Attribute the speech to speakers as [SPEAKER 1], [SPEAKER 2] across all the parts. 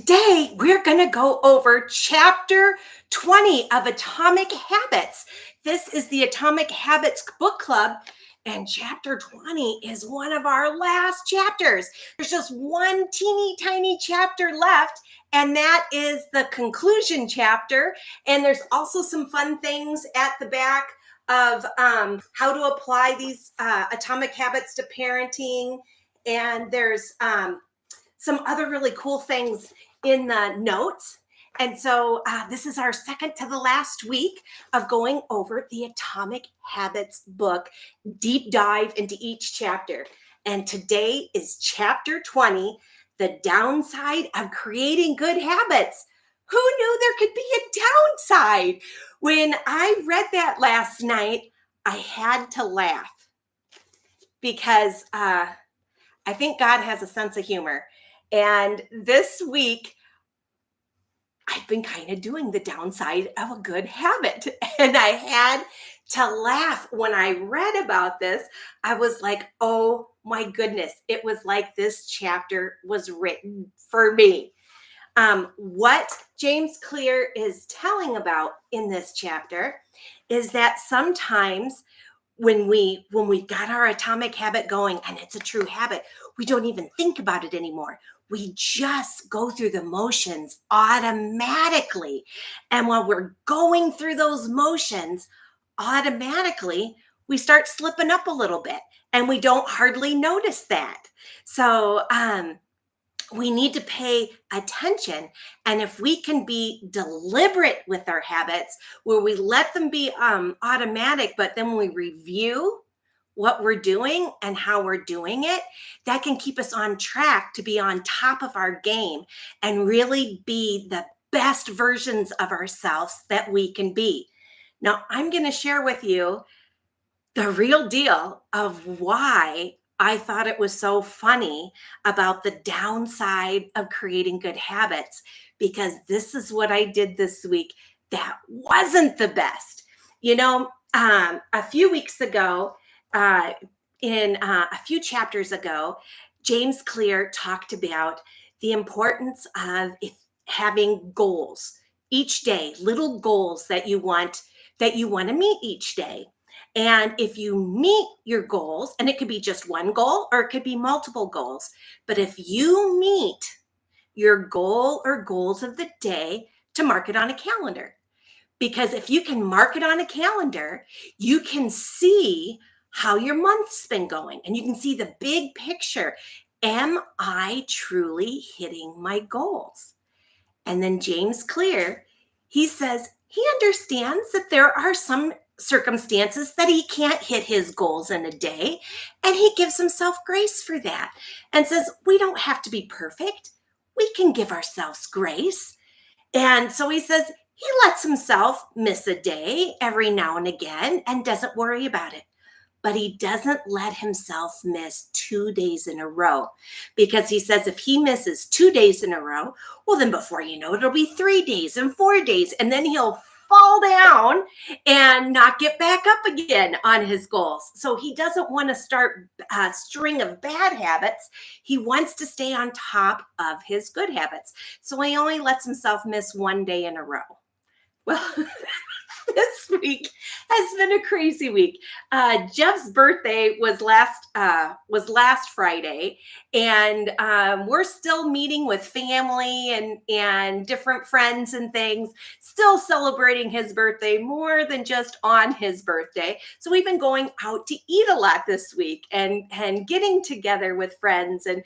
[SPEAKER 1] today we're going to go over chapter 20 of Atomic Habits. This is the Atomic Habits book club, and chapter 20 is one of our last chapters. There's just one teeny tiny chapter left, and that is the conclusion chapter. And there's also some fun things at the back of how to apply these atomic habits to parenting. And there's some other really cool things in the notes. And so this is our second to the last week of going over the Atomic Habits book, deep dive into each chapter. And today is chapter 20, the downside of creating good habits. Who knew there could be a downside? When I read that last night, I had to laugh because I think God has a sense of humor. And this week, I've been kind of doing the downside of a good habit. And I had to laugh when I read about this. I was like, oh my goodness, it was like this chapter was written for me. What James Clear is telling about in this chapter is that sometimes when we got our atomic habit going, and it's a true habit, we don't even think about it anymore. We just go through the motions automatically. And while we're going through those motions automatically, we start slipping up a little bit and we don't hardly notice that. So we need to pay attention. And if we can be deliberate with our habits, where we let them be automatic, but then we review what we're doing and how we're doing it, that can keep us on track to be on top of our game and really be the best versions of ourselves that we can be. Now, I'm going to share with you the real deal of why I thought it was so funny about the downside of creating good habits, because this is what I did this week that wasn't the best. You know, a few weeks ago, in a few chapters ago, James Clear talked about the importance of having goals each day, little goals that you want to meet each day. And if you meet your goals, and it could be just one goal or it could be multiple goals, but if you meet your goal or goals of the day, to mark it on a calendar. Because if you can mark it on a calendar, you can see how your month's been going and you can see the big picture. Am I truly hitting my goals? And then James Clear, he says he understands that there are some circumstances that he can't hit his goals in a day, and he gives himself grace for that and says we don't have to be perfect. We can give ourselves grace. And so he says he lets himself miss a day every now and again and doesn't worry about it. But he doesn't let himself miss 2 days in a row, because he says if he misses 2 days in a row, well, then before you know it, it'll be 3 days and 4 days, and then he'll fall down and not get back up again on his goals. So he doesn't want to start a string of bad habits. He wants to stay on top of his good habits. So he only lets himself miss 1 day in a row. Well, this week has been a crazy week. Jeff's birthday was last Friday, and we're still meeting with family and different friends and things, still celebrating his birthday more than just on his birthday. So we've been going out to eat a lot this week and getting together with friends and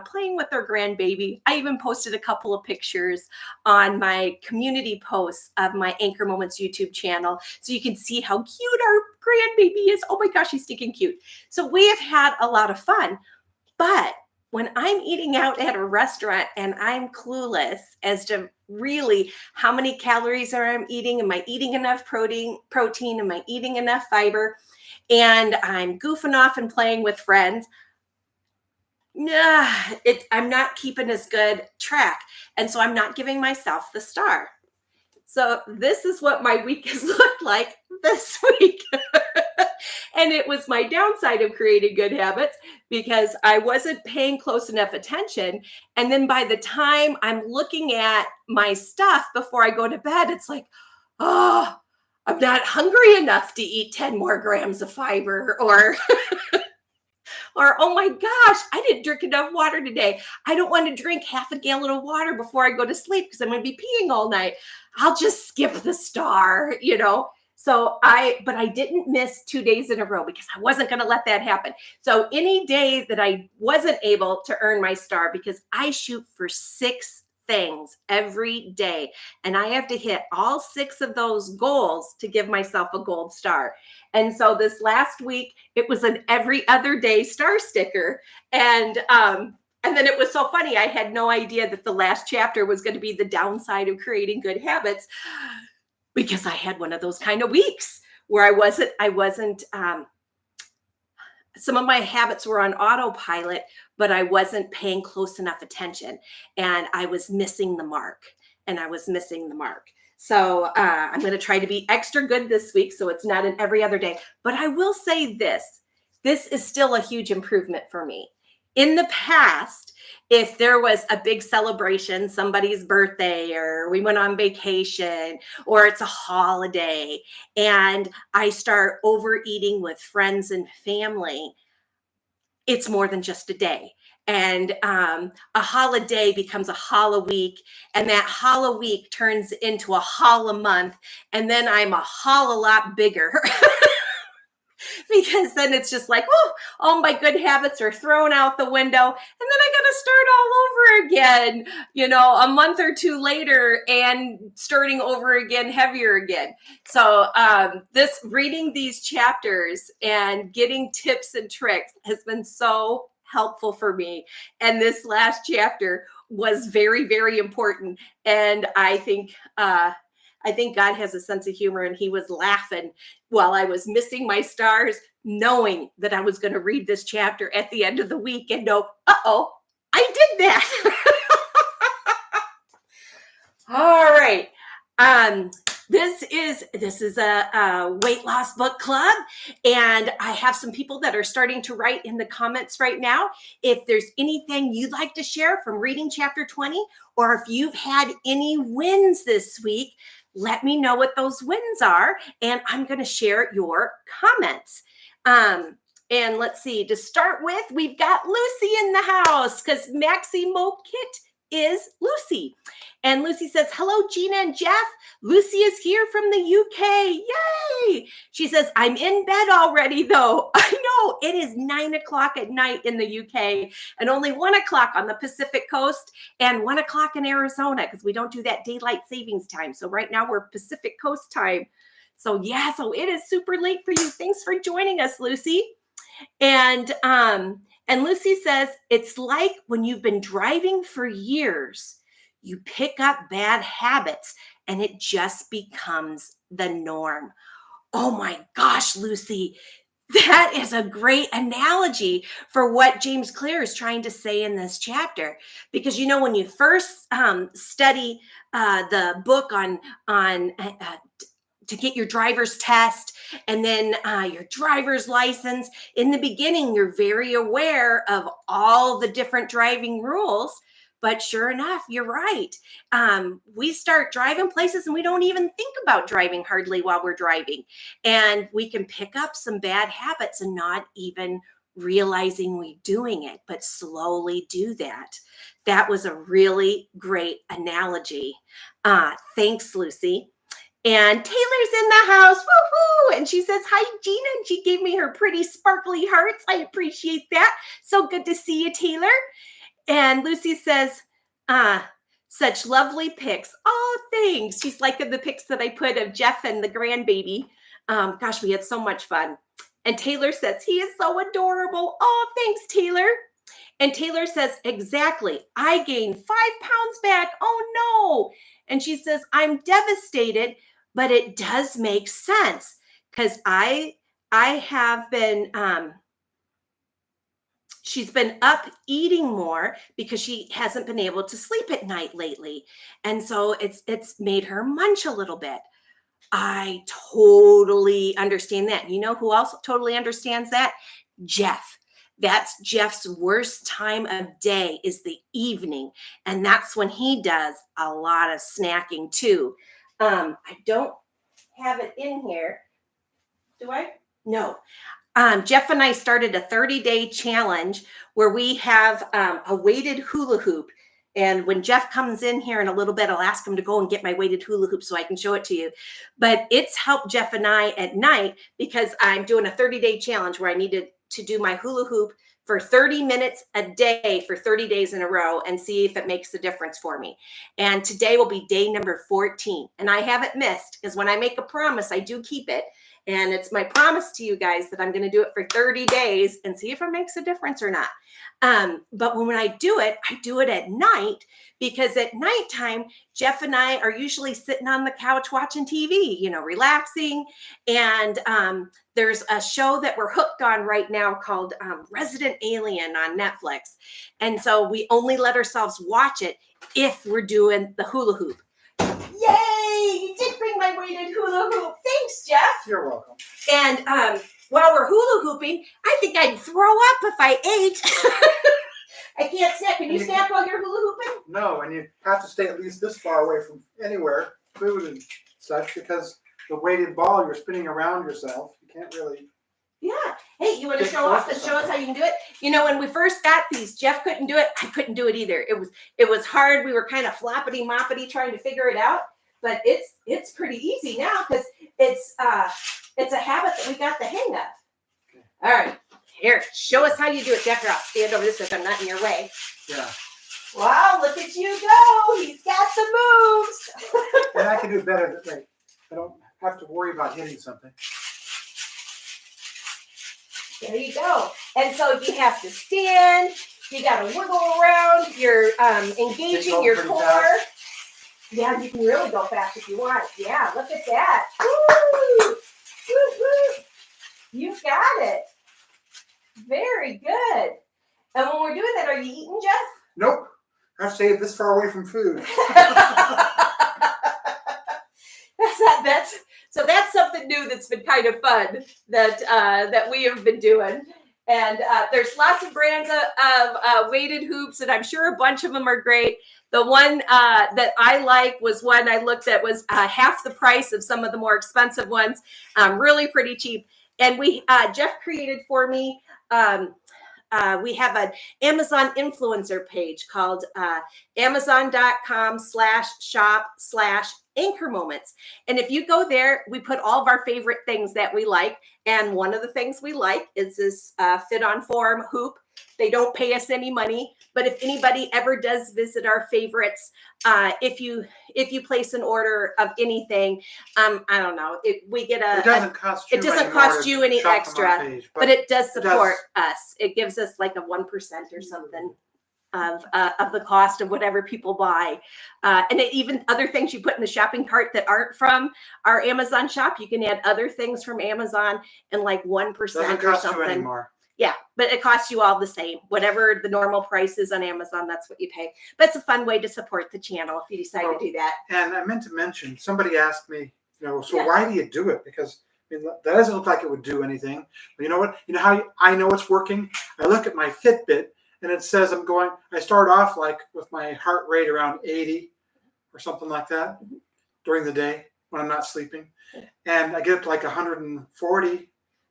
[SPEAKER 1] playing with our grandbaby. I even posted a couple of pictures on my community posts of my Anchor Moments YouTube channel, so you can see how cute our grandbaby is. Oh my gosh, she's stinking cute. So we have had a lot of fun. But when I'm eating out at a restaurant and I'm clueless as to really how many calories I'm eating, am I eating enough protein, am I eating enough fiber, and I'm goofing off and playing with friends, I'm not keeping as good track. And so I'm not giving myself the star. So this is what my week has looked like this week. And it was my downside of creating good habits because I wasn't paying close enough attention. And then by the time I'm looking at my stuff before I go to bed, it's like, oh, I'm not hungry enough to eat 10 more grams of fiber, or oh my gosh, I didn't drink enough water today. I don't want to drink half a gallon of water before I go to sleep because I'm going to be peeing all night. I'll just skip the star. But I didn't miss 2 days in a row because I wasn't going to let that happen. So any day that I wasn't able to earn my star, because I shoot for 6 things every day, and I have to hit all 6 of those goals to give myself a gold star. And so this last week, it was an every other day star sticker. And then it was so funny. I had no idea that the last chapter was going to be the downside of creating good habits, because I had one of those kind of weeks where I wasn't some of my habits were on autopilot, but I wasn't paying close enough attention, and I was missing the mark. So I'm going to try to be extra good this week, so it's not an every other day. But I will say this is still a huge improvement for me. In the past, if there was a big celebration, somebody's birthday, or we went on vacation, or it's a holiday, and I start overeating with friends and family, it's more than just a day. And a holiday becomes a holla week, and that holla week turns into a holla month, and then I'm a holla lot bigger. Because then it's just like, oh, all my good habits are thrown out the window. And then I got to start all over again, a month or two later, and starting over again, heavier again. So this reading these chapters and getting tips and tricks has been so helpful for me. And this last chapter was very, very important. And I think God has a sense of humor, and he was laughing while I was missing my stars, knowing that I was going to read this chapter at the end of the week and know, uh-oh, I did that. All right. This is a weight loss book club, and I have some people that are starting to write in the comments right now. If there's anything you'd like to share from reading chapter 20, or if you've had any wins this week, let me know what those wins are, and I'm going to share your comments. And let's see, to start with, we've got Lucy in the house, because Maxie Mokit is Lucy. And Lucy says, hello, Gina and Jeff. Lucy is here from the UK. Yay! She says, I'm in bed already, though. I know, it is 9:00 at night in the UK, and only 1:00 on the Pacific coast, and 1:00 in Arizona, because we don't do that daylight savings time. So right now we're Pacific coast time. So yeah, so it is super late for you. Thanks for joining us, Lucy. And Lucy says, it's like when you've been driving for years, you pick up bad habits and it just becomes the norm. Oh my gosh, Lucy, that is a great analogy for what James Clear is trying to say in this chapter. Because, when you first study the book on to get your driver's test, and then your driver's license, in the beginning, you're very aware of all the different driving rules. But sure enough, you're right. We start driving places and we don't even think about driving hardly while we're driving. And we can pick up some bad habits and not even realizing we're doing it, but slowly do that. That was a really great analogy. Thanks, Lucy. And Taylor's in the house, woohoo! And she says, hi, Gina, and she gave me her pretty sparkly hearts. I appreciate that. So good to see you, Taylor. And Lucy says, such lovely pics. Oh, thanks. She's liking the pics that I put of Jeff and the grandbaby. Gosh, we had so much fun. And Taylor says, he is so adorable. Oh, thanks, Taylor. And Taylor says, exactly. I gained 5 pounds back. Oh, no. And she says, I'm devastated, but it does make sense, because I have been, she's been up eating more because she hasn't been able to sleep at night lately. And so it's made her munch a little bit. I totally understand that. You know who else totally understands that? Jeff. That's Jeff's worst time of day is the evening. And that's when he does a lot of snacking too. I don't have it in here. Do I? No. Jeff and I started a 30-day challenge where we have a weighted hula hoop. And when Jeff comes in here in a little bit, I'll ask him to go and get my weighted hula hoop so I can show it to you. But it's helped Jeff and I at night because I'm doing a 30-day challenge where I needed to do my hula hoop for 30 minutes a day for 30 days in a row and see if it makes a difference for me. And today will be day number 14. And I haven't missed because when I make a promise, I do keep it. And it's my promise to you guys that I'm going to do it for 30 days and see if it makes a difference or not. But when I do it at night because at nighttime, Jeff and I are usually sitting on the couch watching TV, you know, relaxing. And there's a show that we're hooked on right now called Resident Alien on Netflix. And so we only let ourselves watch it if we're doing the hula hoop. Yay! You did bring my weighted hula hoop. Thanks, Jeff.
[SPEAKER 2] You're welcome.
[SPEAKER 1] And while we're hula hooping, I think I'd throw up if I ate. I can't snack. Can you snack while you're hula hooping?
[SPEAKER 2] No, and you have to stay at least this far away from anywhere, food and such, because the weighted ball, you're spinning around yourself. You can't really.
[SPEAKER 1] Yeah. Hey, you want to show off and show us how you can do it? You know, when we first got these, Jeff couldn't do it. I couldn't do it either. It was hard. We were kind of floppity moppity trying to figure it out. But it's pretty easy now because it's a habit that we got the hang of. Okay. All right. Here, show us how you do it, Jeff. I'll stand over this way so I'm not in your way.
[SPEAKER 2] Yeah.
[SPEAKER 1] Wow, look at you go. He's got some moves.
[SPEAKER 2] And I can do better that way. I don't have to worry about hitting something.
[SPEAKER 1] There you go. And so you have to stand. You got to wiggle around. You're engaging your core. Fast. Yeah, you can really go fast if you want. Yeah, look at that. Woo! Woo-hoo. You've got it. Very good. And when we're doing that, are you eating, Jeff?
[SPEAKER 2] Nope. I've stayed this far away from food.
[SPEAKER 1] That's something new that's been kind of fun that we have been doing. And there's lots of brands of weighted hoops, and I'm sure a bunch of them are great. The one that I like was one I looked at was half the price of some of the more expensive ones, really pretty cheap. And Jeff created for me. We have an Amazon influencer page called amazon.com/shop/anchor moments. And if you go there, we put all of our favorite things that we like. And one of the things we like is this fit on form hoop. They don't pay us any money, but if anybody ever does visit our favorites, if you place an order of anything, I don't know, it doesn't cost you any extra, page, but it does support us. It gives us like a 1% or something of the cost of whatever people buy, and even other things you put in the shopping cart that aren't from our Amazon shop. You can add other things from Amazon and like 1% or something.
[SPEAKER 2] You anymore.
[SPEAKER 1] Yeah, but it costs you all the same. Whatever the normal price is on Amazon, that's what you pay. But it's a fun way to support the channel if you decide to do that.
[SPEAKER 2] And I meant to mention, somebody asked me, why do you do it? Because that doesn't look like it would do anything. But you know what? You know how I know it's working? I look at my Fitbit and it says I start off like with my heart rate around 80 or something like that during the day when I'm not sleeping. And I get up to like 140.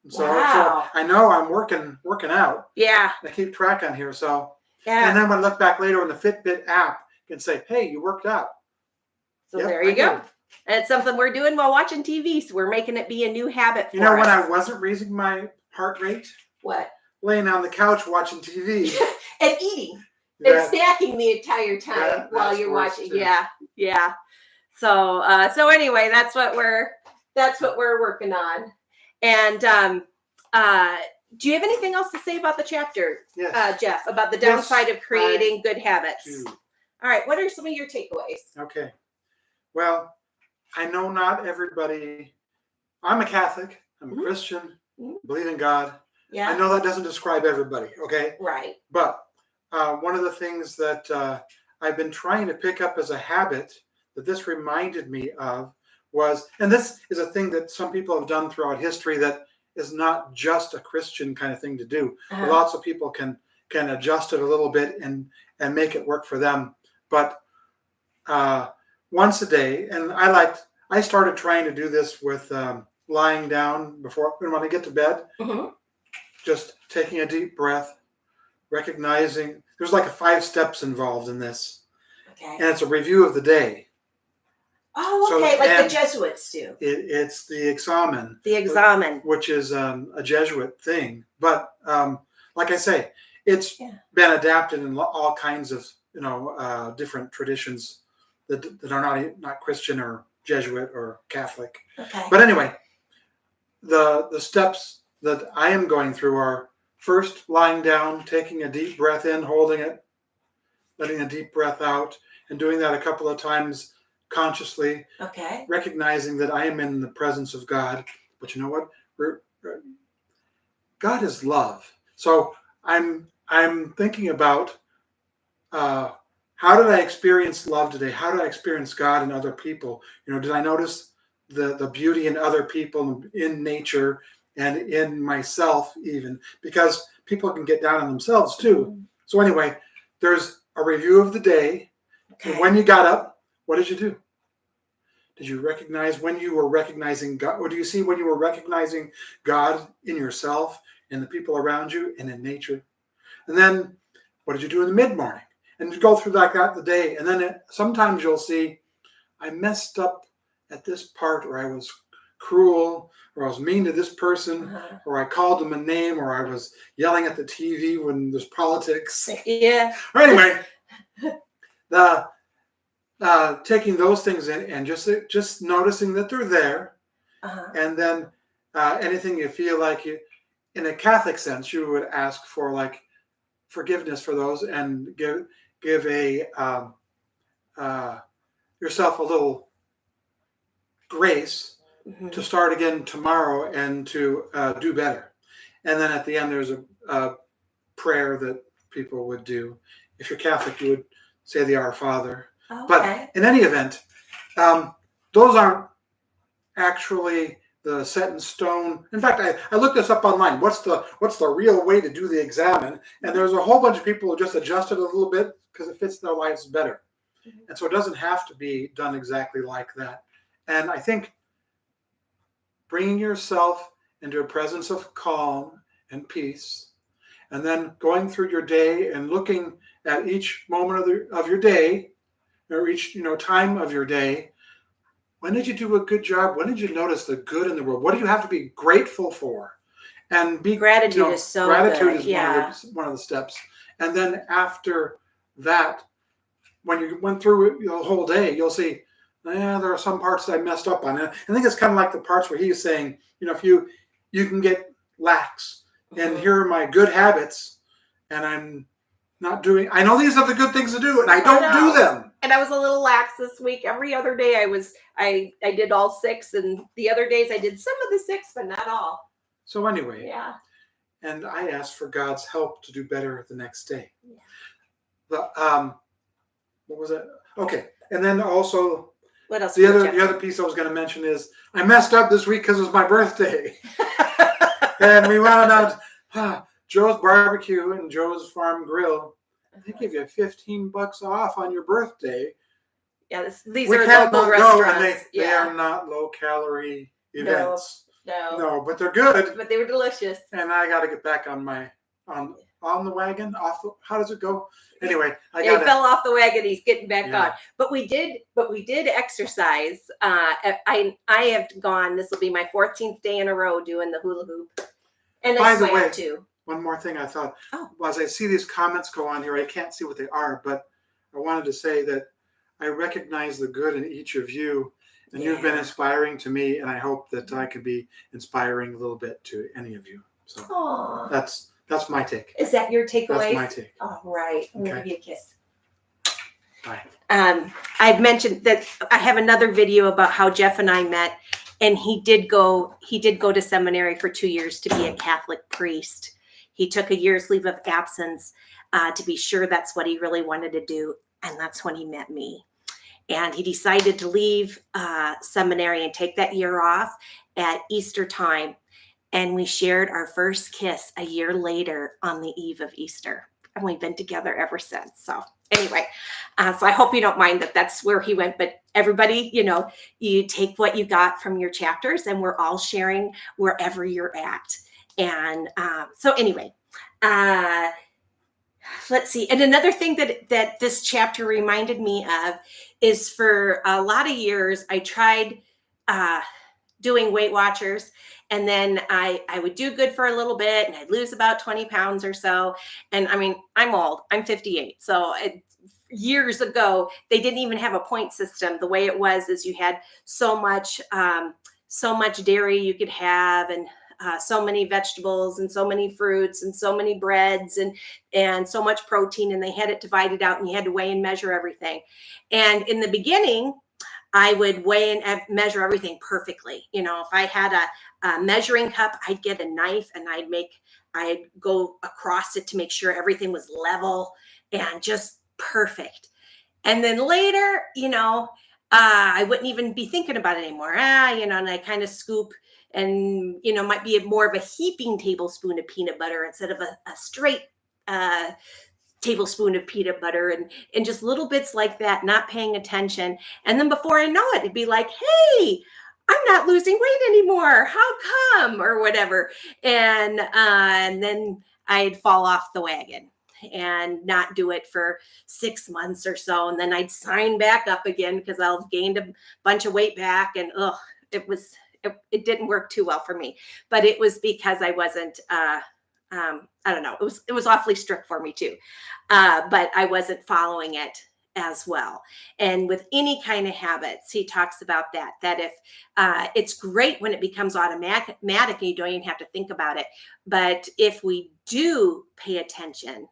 [SPEAKER 2] So,
[SPEAKER 1] wow.
[SPEAKER 2] So I know I'm working out.
[SPEAKER 1] Yeah.
[SPEAKER 2] I keep track on here. So
[SPEAKER 1] yeah.
[SPEAKER 2] And then when I look back later on the Fitbit app, you can say, hey, you worked out.
[SPEAKER 1] So there you go. And it's something we're doing while watching TV. So we're making it be a new habit for us.
[SPEAKER 2] You know when I wasn't raising my heart rate?
[SPEAKER 1] What?
[SPEAKER 2] Laying on the couch watching TV.
[SPEAKER 1] And eating. And snacking the entire time while you're watching. Too. Yeah. Yeah. So anyway, that's what we're working on. And do you have anything else to say about the chapter,
[SPEAKER 2] yes.
[SPEAKER 1] Jeff, about the downside of creating good habits?
[SPEAKER 2] Do.
[SPEAKER 1] All right. What are some of your takeaways?
[SPEAKER 2] Okay. Well, I know not everybody. I'm a Catholic. I'm a Christian. Believe in God.
[SPEAKER 1] Yeah.
[SPEAKER 2] I know that doesn't describe everybody. Okay.
[SPEAKER 1] Right.
[SPEAKER 2] But one of the things that I've been trying to pick up as a habit that this reminded me of was, and this is a thing that some people have done throughout history that is not just a Christian kind of thing to do. Lots of people can adjust it a little bit and make it work for them. But once a day, and I started trying to do this with lying down before when I get to bed, just taking a deep breath, recognizing there's like 5 steps involved in this, and it's a review of the day.
[SPEAKER 1] Oh, okay, so, like the Jesuits do.
[SPEAKER 2] It's the examen.
[SPEAKER 1] The examen,
[SPEAKER 2] which is a Jesuit thing, but like I say, it's been adapted in all kinds of different traditions that are not Christian or Jesuit or Catholic.
[SPEAKER 1] Okay.
[SPEAKER 2] But anyway, the steps that I am going through are first lying down, taking a deep breath in, holding it, letting a deep breath out, and doing that a couple of times consciously.
[SPEAKER 1] Okay.
[SPEAKER 2] Recognizing that I am in the presence of God. But you know what? God is love. So I'm thinking about how did I experience love today? How did I experience God in other people? Did I notice the beauty in other people, in nature, and in myself even? Because people can get down on themselves too. So anyway, there's a review of the day. Okay. When you got up, what did you do? Did you recognize when you were recognizing God? Or do you see when you were recognizing God in yourself, in the people around you, and in nature? And then what did you do in the mid-morning? And you go through like that the day. And then sometimes you'll see, I messed up at this part, or I was cruel, or I was mean to this person, or I called them a name, or I was yelling at the TV when there's politics.
[SPEAKER 1] Yeah.
[SPEAKER 2] Or anyway, taking those things in and just noticing that they're there, and then anything you feel like in a Catholic sense, you would ask for like forgiveness for those and give yourself a little grace to start again tomorrow and to do better. And then at the end, there's a prayer that people would do. If you're Catholic, you would say the Our Father. Okay. But in any event, those aren't actually the set in stone. In fact, I looked this up online. What's the real way to do the examen? And there's a whole bunch of people who just adjusted a little bit because it fits their lives better. And so it doesn't have to be done exactly like that. And I think bringing yourself into a presence of calm and peace, and then going through your day and looking at each moment of your day, or each time of your day. When did you do a good job? When did you notice the good in the world? What do you have to be grateful for? And
[SPEAKER 1] gratitude is so
[SPEAKER 2] gratitude
[SPEAKER 1] good.
[SPEAKER 2] is one of the steps. And then after that, when you went through the whole day, you'll see, there are some parts that I messed up on. And I think it's kind of like the parts where he's saying, if you can get lax, and here are my good habits, and I'm not doing. I know these are the good things to do, and I don't do them.
[SPEAKER 1] And I was a little lax this week. Every other day I did all 6, and the other days I did some of the 6, but not all.
[SPEAKER 2] So anyway,
[SPEAKER 1] yeah.
[SPEAKER 2] And I asked for God's help to do better the next day. Yeah. What was it? Okay, and then also,
[SPEAKER 1] what else?
[SPEAKER 2] The other piece I was going to mention is I messed up this week because it was my birthday, and we went out. Joe's Barbecue and Joe's Farm Grill, they give you $15 off on your birthday.
[SPEAKER 1] Yeah, these are local restaurants.
[SPEAKER 2] They are not low-calorie events. No, but they're good.
[SPEAKER 1] But they were delicious.
[SPEAKER 2] And I got to get back on the wagon. How does it go? Anyway,
[SPEAKER 1] he fell off the wagon. He's getting back on. But we did exercise. I have gone. This will be my 14th day in a row doing the hula hoop. And I swam too.
[SPEAKER 2] One more thing I thought, as I see these comments go on here, I can't see what they are, but I wanted to say that I recognize the good in each of you, and you've been inspiring to me, and I hope that I could be inspiring a little bit to any of you. So that's my take.
[SPEAKER 1] Is that your takeaway?
[SPEAKER 2] That's my take.
[SPEAKER 1] All right. I'm going to give you a kiss.
[SPEAKER 2] Bye.
[SPEAKER 1] I've mentioned that I have another video about how Jeff and I met, and he did go to seminary for 2 years to be a Catholic priest. He took a year's leave of absence to be sure that's what he really wanted to do. And that's when he met me. and he decided to leave seminary and take that year off at Easter time. And we shared our first kiss a year later on the eve of Easter. And we've been together ever since. So anyway, so I hope you don't mind that that's where he went. But everybody, you take what you got from your chapters, and we're all sharing wherever you're at. And so anyway, let's see. And another thing that this chapter reminded me of is, for a lot of years, I tried doing Weight Watchers, and then I would do good for a little bit, and I'd lose about 20 pounds or so. And I mean, I'm old, I'm 58. So years ago, they didn't even have a point system. The way it was is you had so much dairy you could have, and so many vegetables, and so many fruits, and so many breads, and so much protein, and they had it divided out, and you had to weigh and measure everything. And in the beginning, I would weigh and measure everything perfectly. If I had a measuring cup, I'd get a knife, and I'd go across it to make sure everything was level and just perfect. And then later, I wouldn't even be thinking about it anymore. And I kind of scoop, and, might be more of a heaping tablespoon of peanut butter instead of a straight tablespoon of peanut butter, and just little bits like that, not paying attention. And then before I know it, it'd be like, hey, I'm not losing weight anymore. How come? Or whatever. And then I'd fall off the wagon and not do it for 6 months or so. And then I'd sign back up again because I've gained a bunch of weight back. And it didn't work too well for me. But it was because I wasn't I don't know. It was awfully strict for me too, but I wasn't following it as well. And with any kind of habits, he talks about that if it's great when it becomes automatic and you don't even have to think about it. But if we do pay attention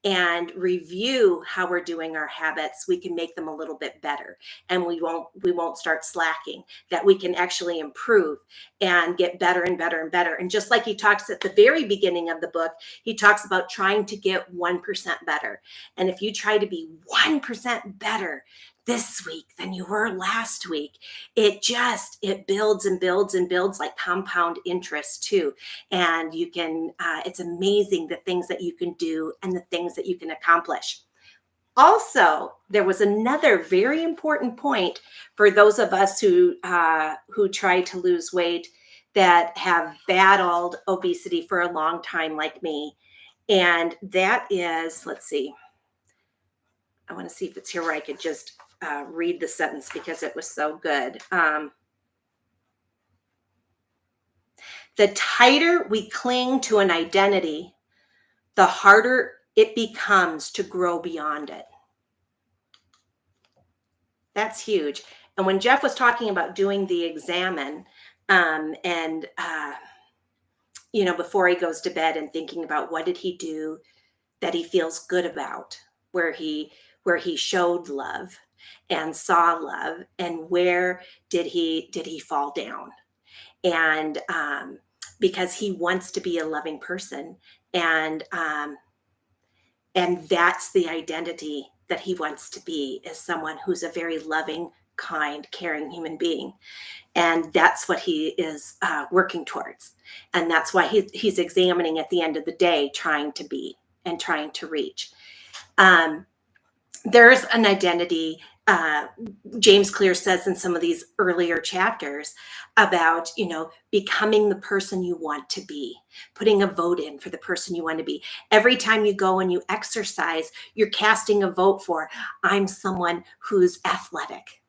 [SPEAKER 1] and review how we're doing our habits, we can make them a little bit better, and we won't start slacking, that we can actually improve and get better and better and better. And just like he talks at the very beginning of the book, he talks about trying to get 1% better. And if you try to be 1% better this week than you were last week, it builds and builds and builds, like compound interest too. And you can, it's amazing the things that you can do and the things that you can accomplish. Also, there was another very important point for those of us who try to lose weight, that have battled obesity for a long time, like me. And that is, let's see, I want to see if it's here where I could just read the sentence because it was so good. The tighter we cling to an identity, the harder it becomes to grow beyond it. That's huge. And when Jeff was talking about doing the examine, before he goes to bed, and thinking about what did he do that he feels good about, where he showed love and saw love, and where did he fall down, and because he wants to be a loving person, and that's the identity that he wants to be, is someone who's a very loving, kind, caring human being. And that's what he is working towards. And that's why he's examining at the end of the day, trying to be and trying to reach. There's an identity, James Clear says in some of these earlier chapters, about, becoming the person you want to be, putting a vote in for the person you want to be. Every time you go and you exercise, you're casting a vote for, I'm someone who's athletic.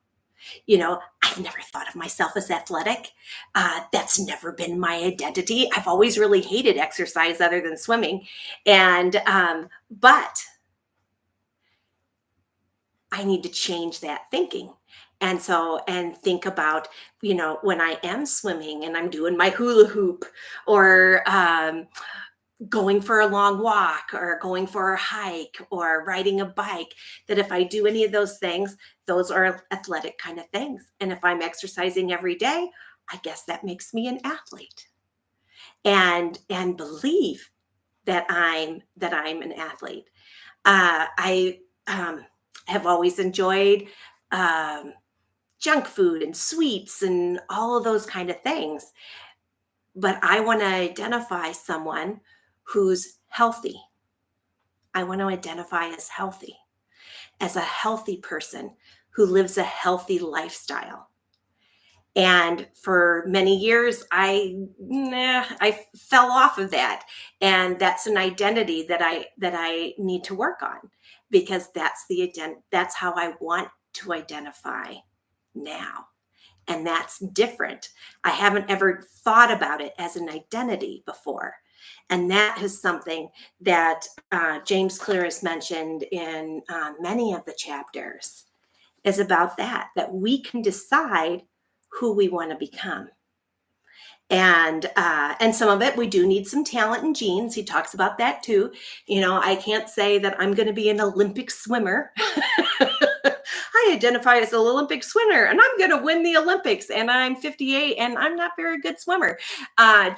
[SPEAKER 1] I've never thought of myself as athletic. That's never been my identity. I've always really hated exercise other than swimming. But I need to change that thinking. And think about, when I am swimming and I'm doing my hula hoop, or going for a long walk, or going for a hike, or riding a bike, that if I do any of those things, those are athletic kind of things. And if I'm exercising every day, I guess that makes me an athlete. And believe that I'm an athlete. I have always enjoyed um, junk food and sweets and all of those kind of things. But I want to identify someone who's healthy. I want to identify as a healthy person who lives a healthy lifestyle. And for many years, I fell off of that, and that's an identity that I need to work on, because that's how I want to identify now, and that's different. I haven't ever thought about it as an identity before, and that is something that James Clear has mentioned in many of the chapters, is about that we can decide who we want to become. And some of it, we do need some talent and genes. He talks about that too. I can't say that I'm going to be an Olympic swimmer. I identify as an Olympic swimmer and I'm going to win the Olympics, and I'm 58 and I'm not a very good swimmer.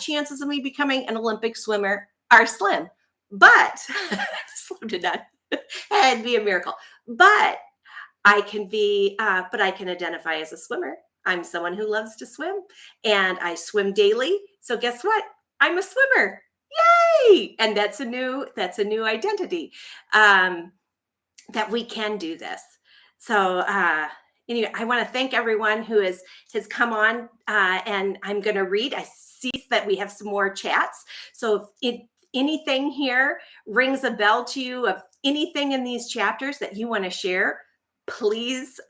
[SPEAKER 1] Chances of me becoming an Olympic swimmer are slim, but slim to none. It'd be a miracle. But I can identify as a swimmer. I'm someone who loves to swim, and I swim daily. So guess what? I'm a swimmer. Yay! And that's a new identity, that we can do this. So anyway, I want to thank everyone who has come on, and I'm going to read. I see that we have some more chats. So if anything here rings a bell to you of anything in these chapters that you want to share, please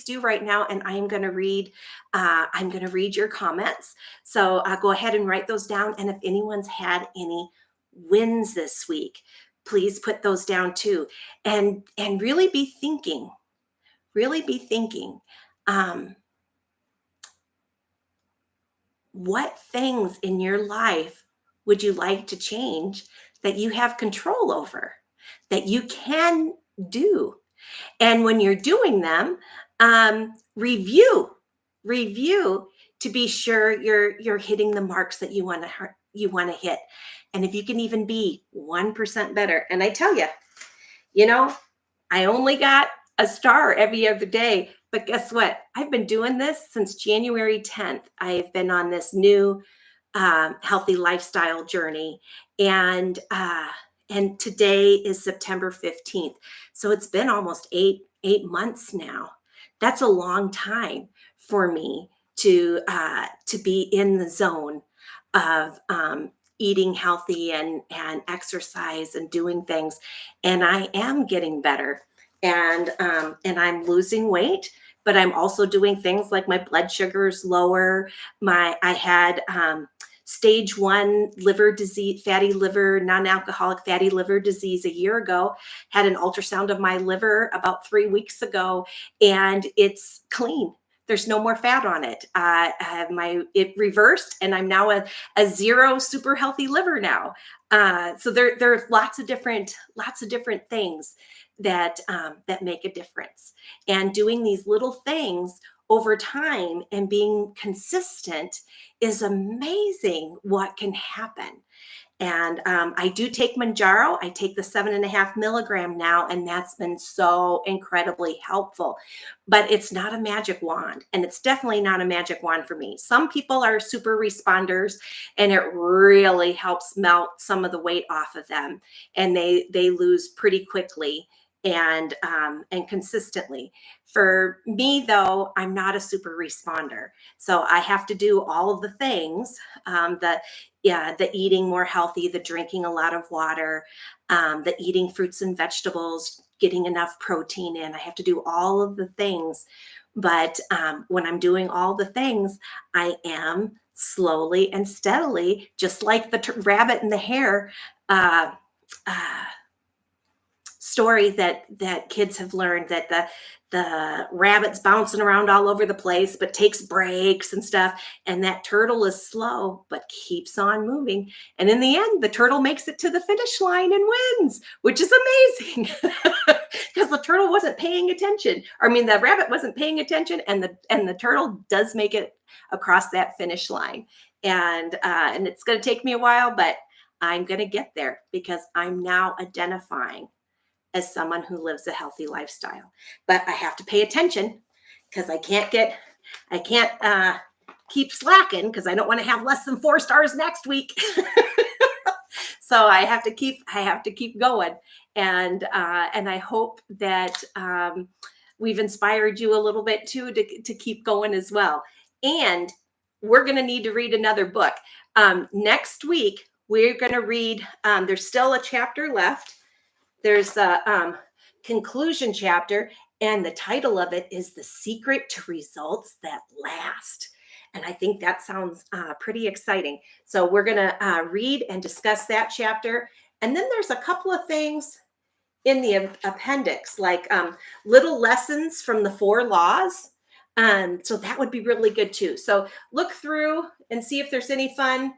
[SPEAKER 1] do right now, and I'm going to read your comments. So go ahead and write those down, and if anyone's had any wins this week, please put those down too, and really be thinking what things in your life would you like to change, that you have control over, that you can do. And when you're doing them, review to be sure you're hitting the marks that you want to hit. And if you can even be 1% better, and I tell you, I only got a star every other day, but guess what? I've been doing this since January 10th. I've been on this new healthy lifestyle journey, and today is September 15th. So it's been almost eight months now. That's a long time for me to be in the zone of eating healthy and exercise and doing things. And I am getting better, and I'm losing weight, but I'm also doing things like my blood sugar is lower. I had stage 1 liver disease, non-alcoholic fatty liver disease a year ago. Had an ultrasound of my liver about 3 weeks ago, and it's clean. There's no more fat on it. It reversed, and I'm now a zero super healthy liver now. So there's lots of different things that make a difference. And doing these little things over time and being consistent is amazing what can happen. And I do take Mounjaro. I take the 7.5 milligram now, and that's been so incredibly helpful. But it's not a magic wand, and it's definitely not a magic wand for me. Some people are super responders, and it really helps melt some of the weight off of them, and they lose pretty quickly and consistently. For me, though, I'm not a super responder, so I have to do all of the things, the eating more healthy, the drinking a lot of water, the eating fruits and vegetables, getting enough protein in. I have to do all of the things. But when I'm doing all the things, I am slowly and steadily, just like the rabbit and the hare story that kids have learned, that the rabbit's bouncing around all over the place but takes breaks and stuff, and that turtle is slow but keeps on moving, and in the end the turtle makes it to the finish line and wins, which is amazing. Because the turtle wasn't paying attention. The rabbit wasn't paying attention, and the turtle does make it across that finish line. And it's going to take me a while, but I'm going to get there, because I'm now identifying as someone who lives a healthy lifestyle. But I have to pay attention because I can't keep slacking because I don't want to have less than 4 stars next week. So I have to keep going, and I hope that we've inspired you a little bit too to keep going as well. And we're going to need to read another book next week. We're going to read. There's still a chapter left. There's the conclusion chapter, and the title of it is "The Secret to Results That Last." And I think that sounds pretty exciting. So we're going to read and discuss that chapter. And then there's a couple of things in the appendix, like little lessons from the 4 laws. So that would be really good too. So look through and see if there's any fun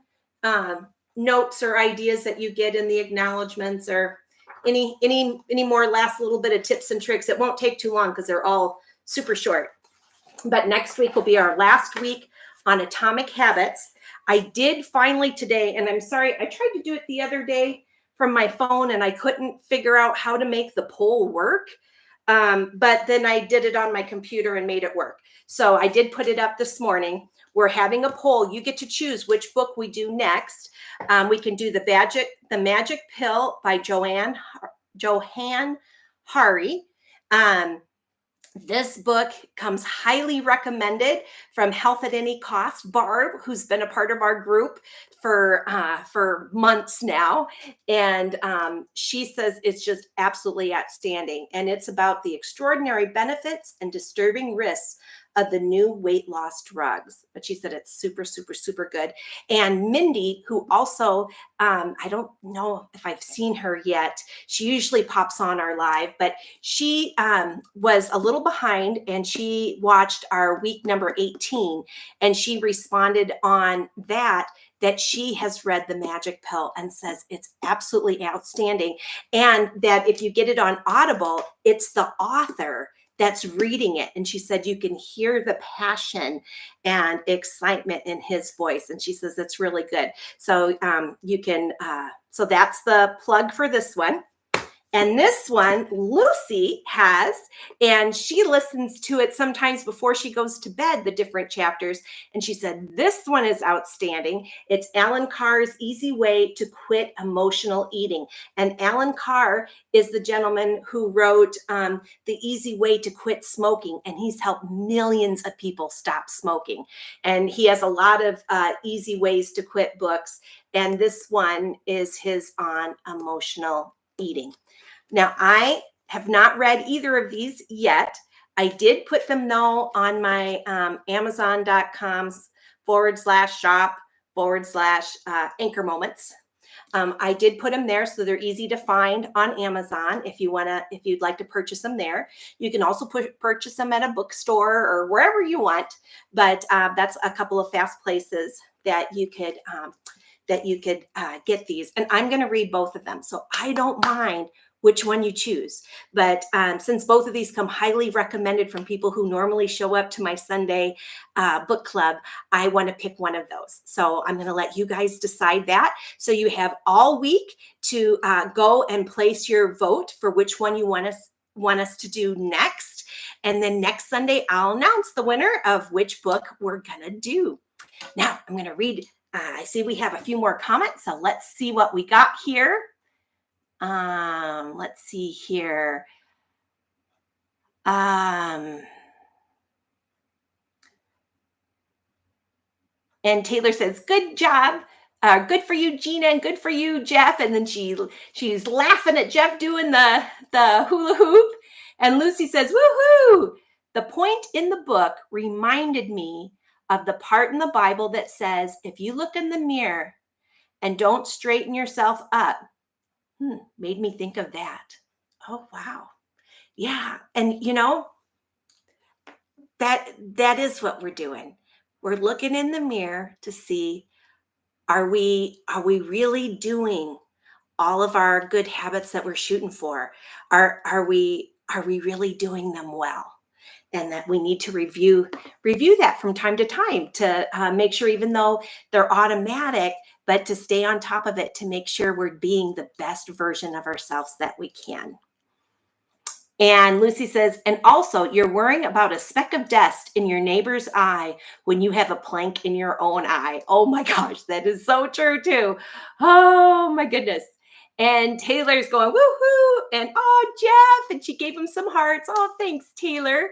[SPEAKER 1] notes or ideas that you get in the acknowledgments, or any more last little bit of tips and tricks. It won't take too long because they're all super short. But next week will be our last week on Atomic Habits. I did finally today, and I'm sorry, I tried to do it the other day from my phone and I couldn't figure out how to make the poll work. But then I did it on my computer and made it work. So I did put it up this morning. We're having a poll. You get to choose which book we do next. We can do the Magic Pill by Johann Hari. This book comes highly recommended from Health at Any Cost, Barb, who's been a part of our group for months now. And she says it's just absolutely outstanding. And it's about the extraordinary benefits and disturbing risks of the new weight loss drugs. But she said it's super, super, super good. And Mindy, who also, I don't know if I've seen her yet. She usually pops on our live, but she was a little behind, and she watched our week number 18, and she responded on that she has read The Magic Pill and says it's absolutely outstanding. And that if you get it on Audible, it's the author that's reading it. And she said you can hear the passion and excitement in his voice. And she says it's really good. So you can, so that's the plug for this one. And this one, Lucy has, and she listens to it sometimes before she goes to bed, the different chapters. And she said, this one is outstanding. It's Alan Carr's Easy Way to Quit Emotional Eating. And Alan Carr is the gentleman who wrote The Easy Way to Quit Smoking. And he's helped millions of people stop smoking. And he has a lot of easy ways to quit books. And this one is his on emotional eating. Now, I have not read either of these yet. I did put them, though, on my Amazon.com/shop/anchor moments. I did put them there, so they're easy to find on Amazon if you'd like to purchase them there. You can also purchase them at a bookstore or wherever you want, but that's a couple of fast places that you could get these. And I'm going to read both of them, so I don't mind which one you choose. But since both of these come highly recommended from people who normally show up to my Sunday book club, I want to pick one of those. So I'm going to let you guys decide that. So you have all week to go and place your vote for which one you want us to do next. And then next Sunday, I'll announce the winner of which book we're going to do. Now, I'm going to read. I see we have a few more comments, so let's see what we got here. Let's see here. And Taylor says, good job. Good for you, Gina, and good for you, Jeff. And then she's laughing at Jeff doing the hula hoop. And Lucy says, woohoo! The point in the book reminded me of the part in the Bible that says, if you look in the mirror and don't straighten yourself up, made me think of that. Oh, wow. Yeah. And that is what we're doing. We're looking in the mirror to see, are we really doing all of our good habits that we're shooting for? Are we really doing them well? And that we need to review that from time to time to make sure, even though they're automatic, but to stay on top of it to make sure we're being the best version of ourselves that we can. And Lucy says, and also you're worrying about a speck of dust in your neighbor's eye when you have a plank in your own eye. Oh my gosh, that is so true too. Oh my goodness. And Taylor's going, woohoo. And oh, Jeff. And she gave him some hearts. Oh, thanks, Taylor.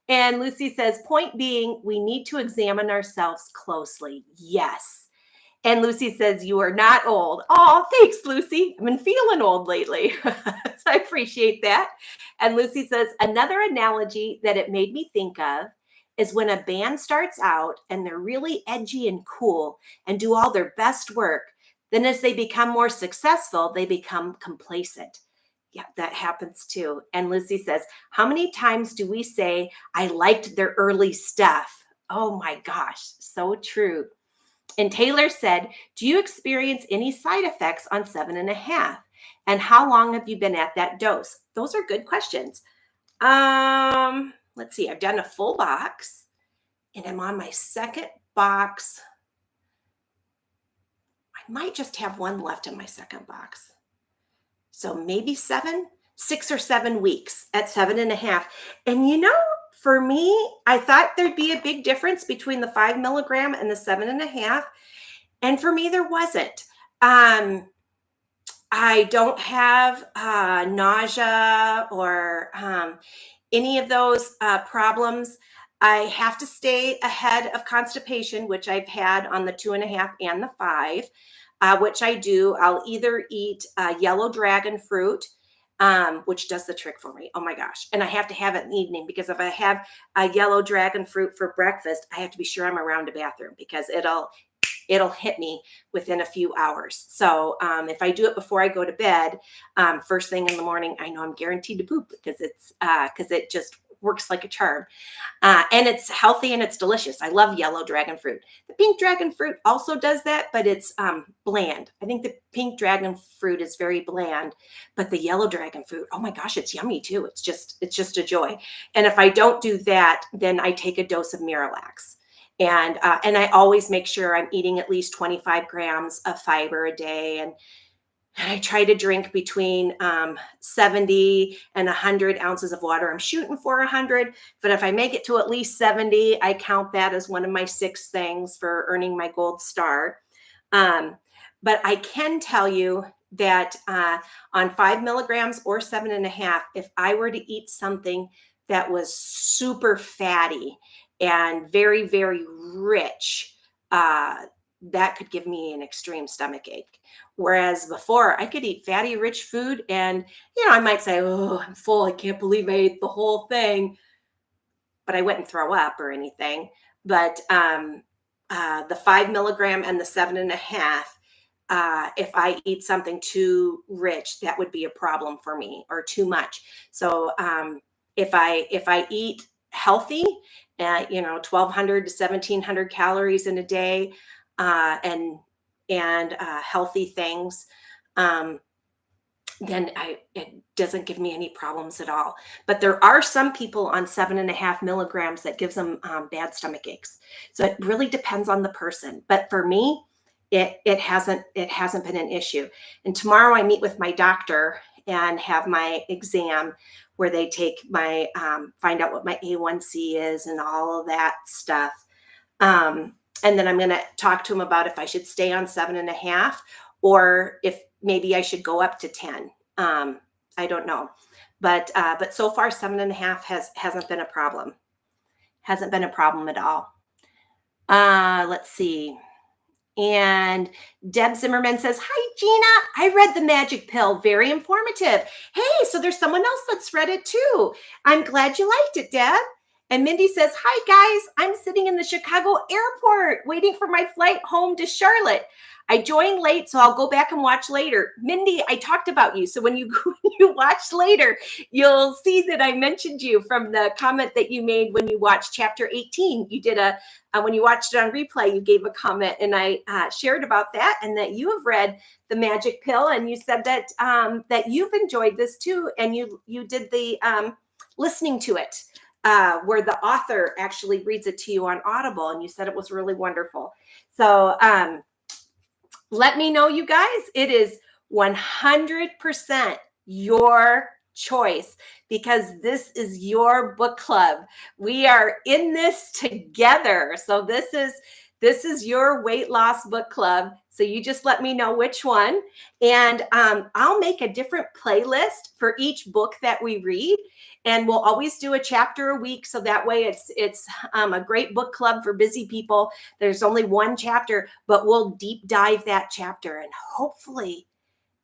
[SPEAKER 1] And Lucy says, point being, we need to examine ourselves closely. Yes. And Lucy says, you are not old. Oh, thanks, Lucy. I've been feeling old lately. So I appreciate that. And Lucy says, another analogy that it made me think of is when a band starts out and they're really edgy and cool and do all their best work. Then as they become more successful, they become complacent. Yeah, that happens too. And Lucy says, how many times do we say, I liked their early stuff? Oh my gosh, so true. And Taylor said, do you experience any side effects on 7.5? And how long have you been at that dose? Those are good questions. Let's see, I've done a full box and I'm on my second box. I might just have one left in my second box. So maybe 6 or 7 weeks at 7.5. And you know, for me, I thought there'd be a big difference between the 5 milligram and the 7.5. And for me, there wasn't. I don't have nausea or any of those problems. I have to stay ahead of constipation, which I've had on the 2.5 and the 5, which I do. I'll either eat yellow dragon fruit, which does the trick for me. Oh my gosh. And I have to have it in the evening because if I have a yellow dragon fruit for breakfast, I have to be sure I'm around a bathroom because it'll hit me within a few hours. So if I do it before I go to bed, first thing in the morning, I know I'm guaranteed to poop because it just works like a charm. And it's healthy and it's delicious. I love yellow dragon fruit. The pink dragon fruit also does that, but it's bland. I think the pink dragon fruit is very bland, but the yellow dragon fruit, oh my gosh, it's yummy too. It's just a joy. And if I don't do that, then I take a dose of Miralax. And I always make sure I'm eating at least 25 grams of fiber a day. And I try to drink between 70 and 100 ounces of water. I'm shooting for 100, but if I make it to at least 70, I count that as one of my 6 things for earning my gold star. But I can tell you that on 5 milligrams or 7.5, if I were to eat something that was super fatty and very, very rich, that could give me an extreme stomach ache. Whereas before I could eat fatty, rich food and, I might say, oh, I'm full. I can't believe I ate the whole thing, but I wouldn't throw up or anything. But the 5 milligram and the 7.5, if I eat something too rich, that would be a problem for me, or too much. So if I eat healthy, 1,200 to 1,700 calories in a day, and healthy things, then it doesn't give me any problems at all. But there are some people on 7.5 milligrams that gives them bad stomach aches. So it really depends on the person. But for me, it hasn't been an issue. And tomorrow I meet with my doctor and have my exam where they take my find out what my A1C is and all of that stuff. And then I'm going to talk to him about if I should stay on 7.5 or if maybe I should go up to 10. I don't know. But so far 7.5 hasn't been a problem. Hasn't been a problem at all. Let's see. And Deb Zimmerman says, hi, Gina. I read The Magic Pill. Very informative. Hey, so there's someone else that's read it too. I'm glad you liked it, Deb. And Mindy says, hi, guys. I'm sitting in the Chicago airport waiting for my flight home to Charlotte. I joined late, so I'll go back and watch later. Mindy, I talked about you. So when you watch later, you'll see that I mentioned you from the comment that you made when you watched chapter 18. You did when you watched it on replay, you gave a comment, and I shared about that, and that you have read The Magic Pill, and you said that that you've enjoyed this too, and you did the listening to it, where the author actually reads it to you on Audible, and you said it was really wonderful. So let me know, you guys. It is 100% your choice because this is your book club. We are in this together. So this is your weight loss book club. So you just let me know which one. And I'll make a different playlist for each book that we read. And we'll always do a chapter a week. So that way it's a great book club for busy people. There's only one chapter, but we'll deep dive that chapter. And hopefully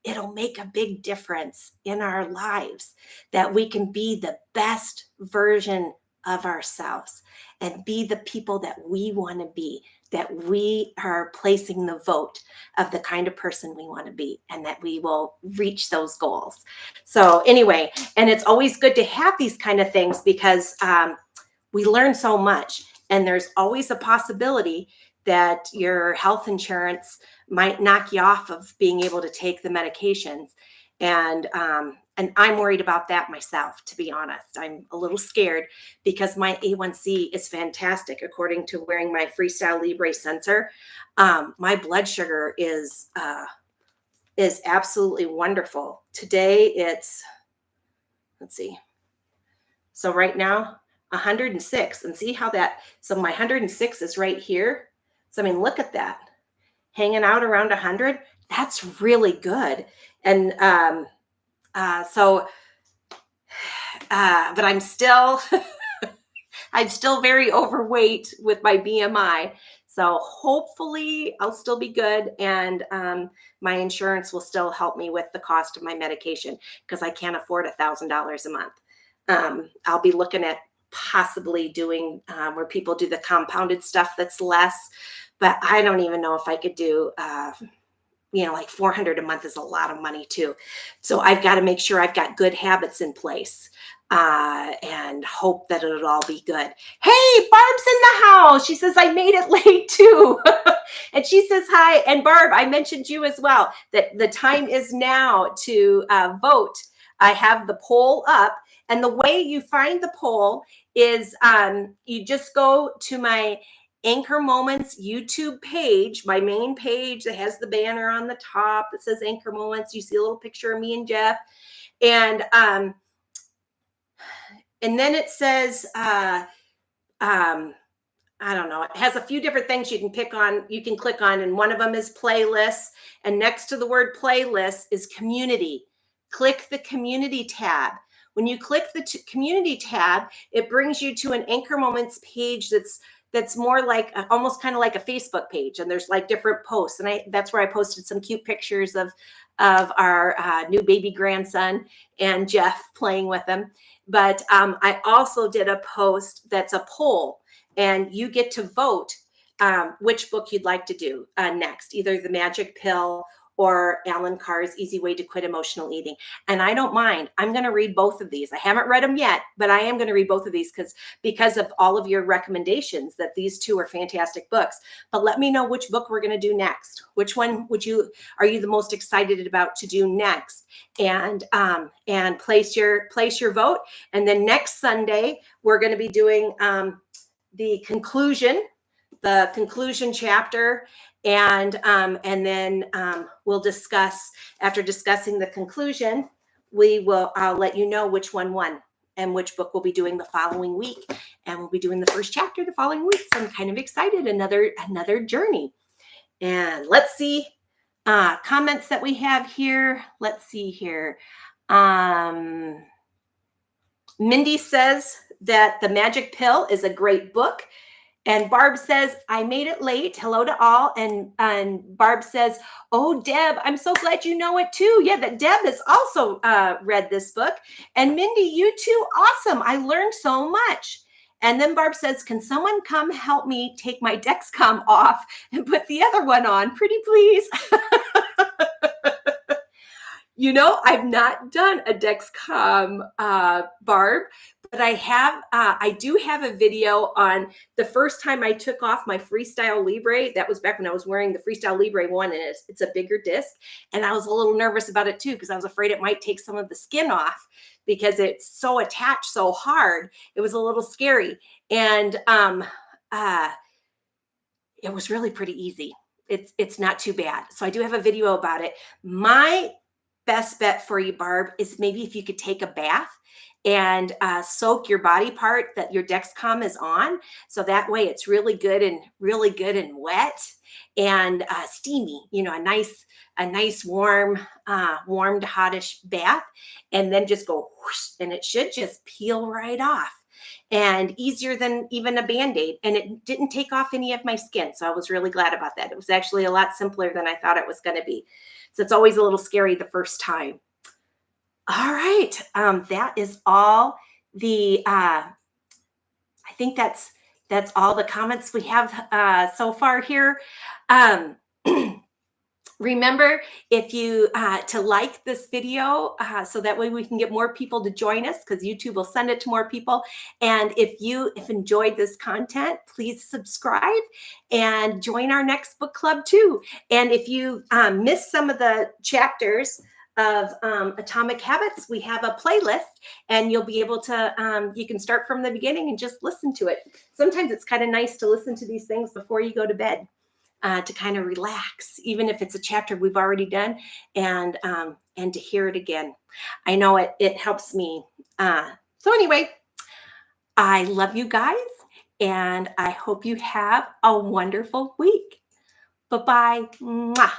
[SPEAKER 1] it'll make a big difference in our lives, that we can be the best version of ourselves and be the people that we want to be, that we are placing the vote of the kind of person we want to be, and that we will reach those goals. So anyway, and it's always good to have these kind of things because we learn so much, and there's always a possibility that your health insurance might knock you off of being able to take the medications. And I'm worried about that myself, to be honest. I'm a little scared because my A1C is fantastic. According to wearing my Freestyle Libre sensor, my blood sugar is absolutely wonderful. Today it's, let's see. So right now, 106, and see how that, so my 106 is right here. So I mean, look at that, hanging out around 100. That's really good. And but I'm still, I'm still very overweight with my BMI. So hopefully I'll still be good, and my insurance will still help me with the cost of my medication because I can't afford $1,000 a month. I'll be looking at possibly doing where people do the compounded stuff that's less, but I don't even know if I could do like $400 a month is a lot of money too. So I've got to make sure I've got good habits in place and hope that it'll all be good. Hey, Barb's in the house. She says, I made it late too. And she says, hi. And Barb, I mentioned you as well, that the time is now to vote. I have the poll up, and the way you find the poll is you just go to my Anchor Moments YouTube page, my main page that has the banner on the top that says Anchor Moments. You see a little picture of me and Jeff. And then it says, I don't know, it has a few different things you can click on, and one of them is playlists. And next to the word playlist is community. Click the community tab. When you click the community tab, it brings you to an Anchor Moments page that's more like almost kind of like a Facebook page, and there's like different posts, and that's where I posted some cute pictures of our new baby grandson and Jeff playing with him. But I also did a post that's a poll, and you get to vote which book you'd like to do next, either The Magic Pill or Alan Carr's Easy Way to Quit Emotional Eating. And I don't mind. I'm going to read both of these. I haven't read them yet, but I am going to read both of these because of all of your recommendations that these two are fantastic books. But let me know which book we're going to do next. Which one are you the most excited about to do next? And place your vote. And then next Sunday, we're going to be doing the conclusion chapter. And then we'll discuss, after discussing the conclusion, I'll let you know which one won and which book we'll be doing the following week. And we'll be doing the first chapter the following week. So I'm kind of excited, another journey. And let's see comments that we have here. Let's see here. Mindy says that The Magic Pill is a great book. And Barb says, I made it late. Hello to all. And Barb says, oh, Deb, I'm so glad you know it too. Yeah, that Deb has also read this book. And Mindy, you too. Awesome. I learned so much. And then Barb says, can someone come help me take my Dexcom off and put the other one on? Pretty please. I've not done a Dexcom, Barb, but I do have a video on the first time I took off my Freestyle Libre. That was back when I was wearing the Freestyle Libre 1, and it's a bigger disc. And I was a little nervous about it too, because I was afraid it might take some of the skin off because it's so attached so hard. It was a little scary. And it was really pretty easy. It's not too bad. So I do have a video about it. My best bet for you, Barb, is maybe if you could take a bath and soak your body part that your Dexcom is on, so that way it's really good and wet and steamy. You know, a nice warm, warm to hottish bath, and then just go whoosh, and it should just peel right off. And easier than even a band-aid, and it didn't take off any of my skin, so I was really glad about that. It was actually a lot simpler than I thought it was going to be, so it's always a little scary the first time. All right, that is all the I think that's all the comments we have so far here. um, Remember, if you to like this video, so that way we can get more people to join us, because YouTube will send it to more people. And if enjoyed this content, please subscribe and join our next book club too. And if you missed some of the chapters of Atomic Habits, we have a playlist, and you'll be able to you can start from the beginning and just listen to it. Sometimes it's kind of nice to listen to these things before you go to bed, to kind of relax, even if it's a chapter we've already done, and to hear it again. I know it helps me. So anyway, I love you guys, and I hope you have a wonderful week. Bye-bye. Mwah.